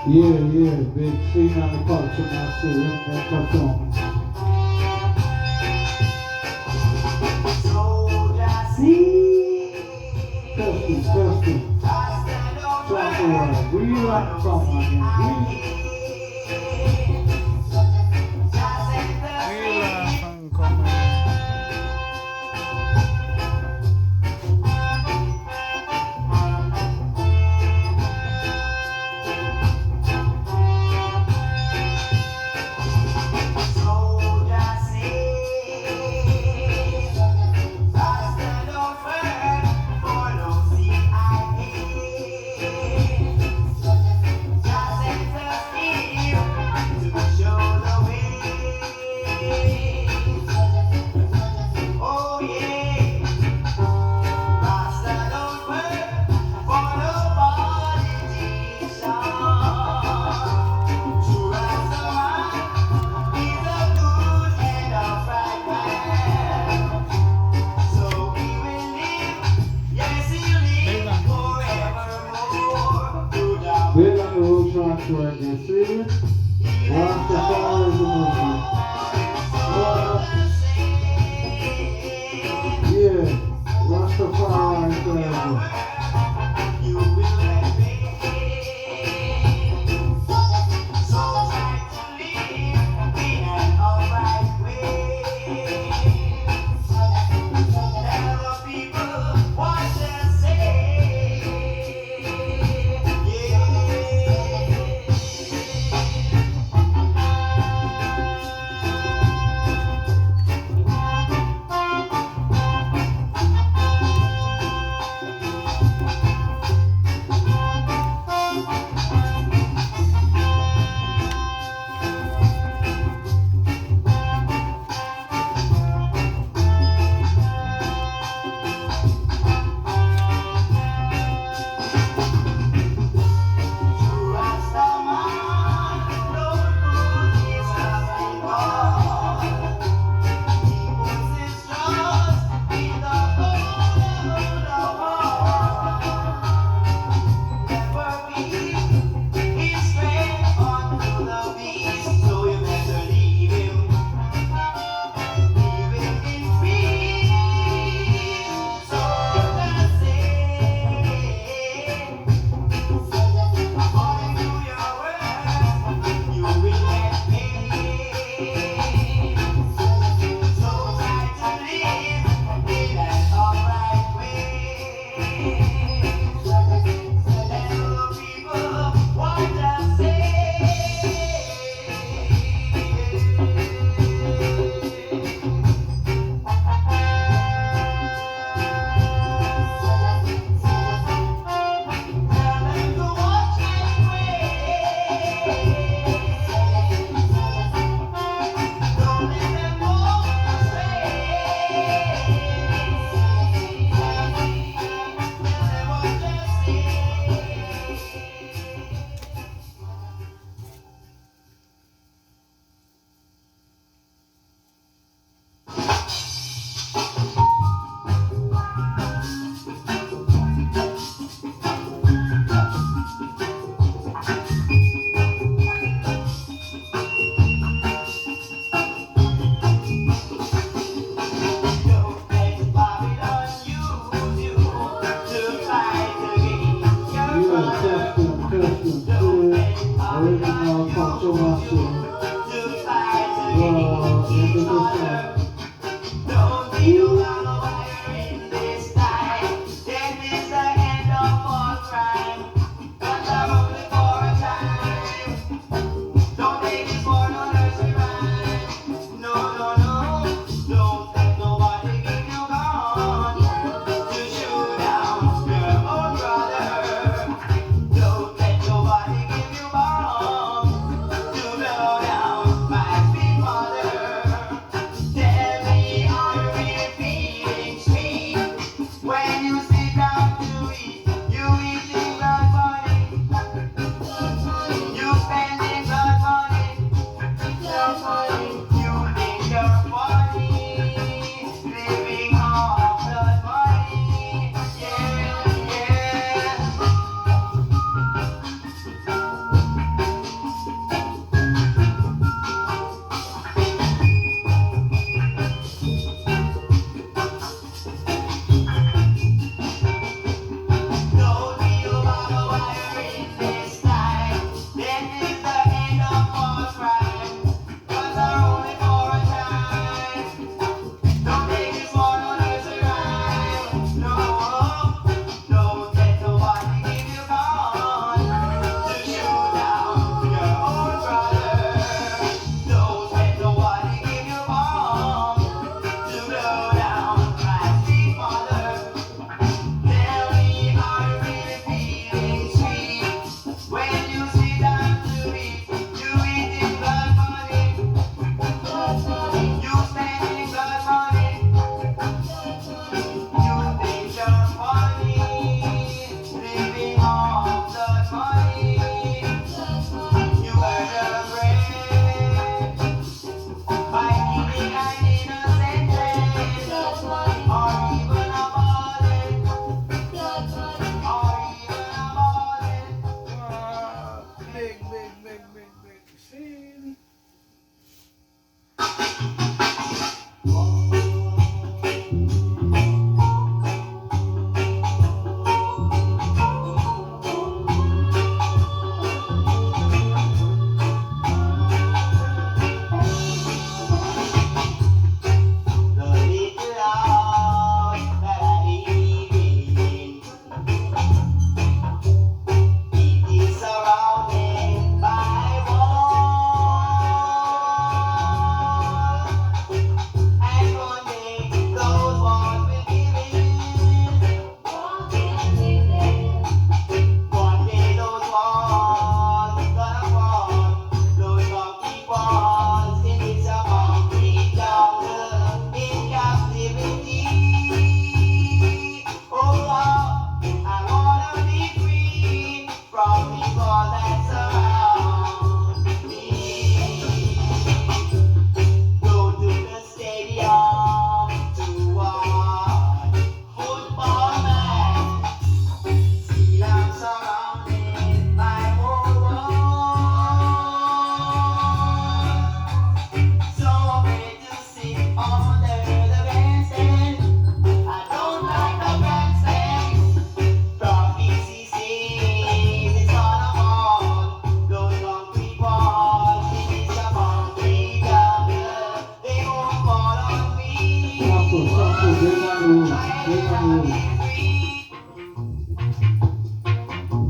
Yeah, yeah, big scene on the culture master, INDIKA SOUNDS. Testing, testing. Talk the word. Where you at from, my man? We laugh and come again. Big on the roots like reggae. Big on the road track reggae, see? Rastafari is the movement. Yeah, Rastafari forever.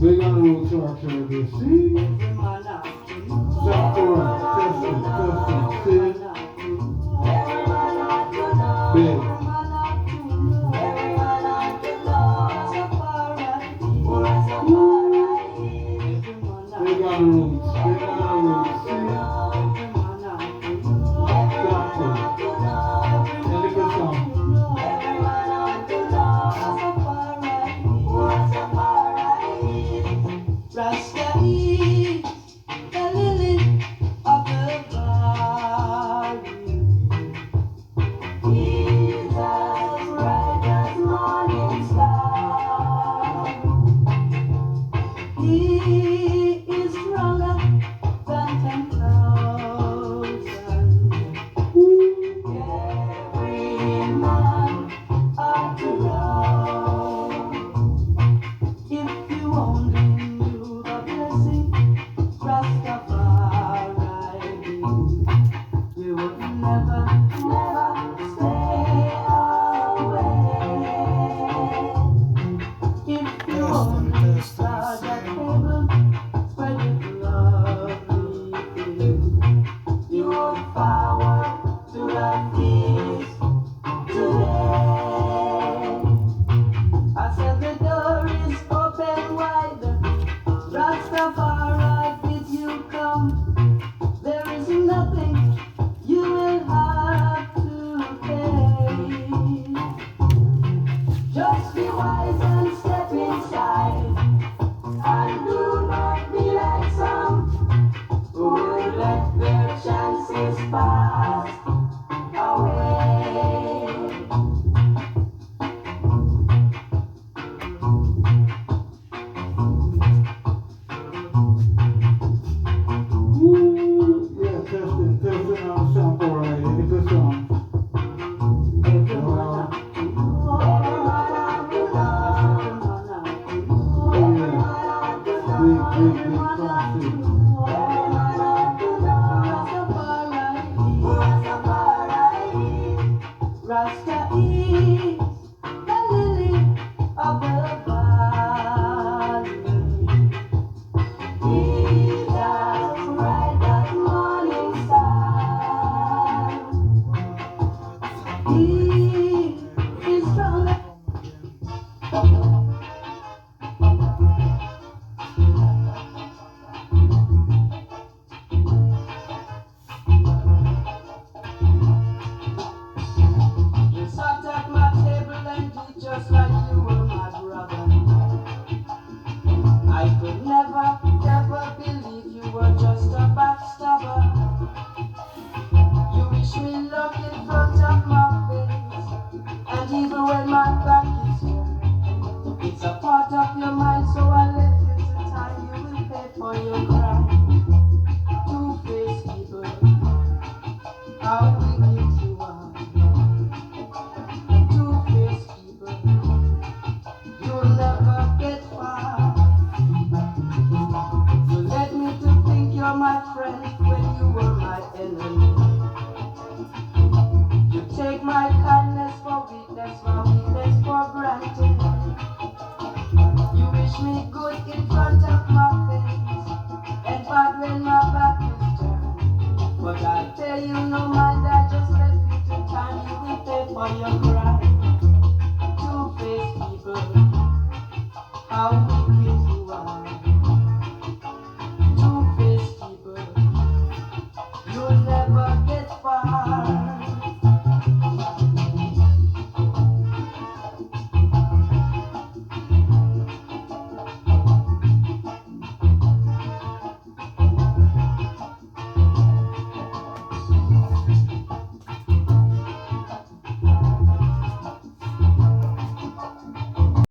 Big on the road, talk to her. See? Stop for us. Testing. See? Big. Big on the roots. See? Stop for us. Indica sounds. Rasta is the lily of the valley. He's as bright as morning star. He is stronger than 10,000. Every man ought to know. If you only knew the blessing Rastafari brings, you would never stay away. If you only saw that table spread with lovely things, you would forward to that feast today. I said the door is open wide. Rastafari bid you come. There is nothing you will have to pay. Just be wise and step inside, and do not be like some who will let their chances pass away. Yeah, testing on the sample right. Indica sounds. Big concert. Rasta is the lily of the valley. He's as bright as morning star. He is stronger. You sat at my table and did just like you were my brother. I could never believe you were just a backstabber. You wish me luck in front of my face, and even when my back is turned, it's a part of your mind, so I left you to time. You will pay for your crime. Two-faced people, how wicked you are. Two-faced people, you'll never get far. You led me to think you're my friend when you were my enemy. You take my kindness for weakness, my weakness for granted. You wish me good in front of my face, and bad when my back is turned. But I tell you, no mind, I just left you to time. You will pay for your crime.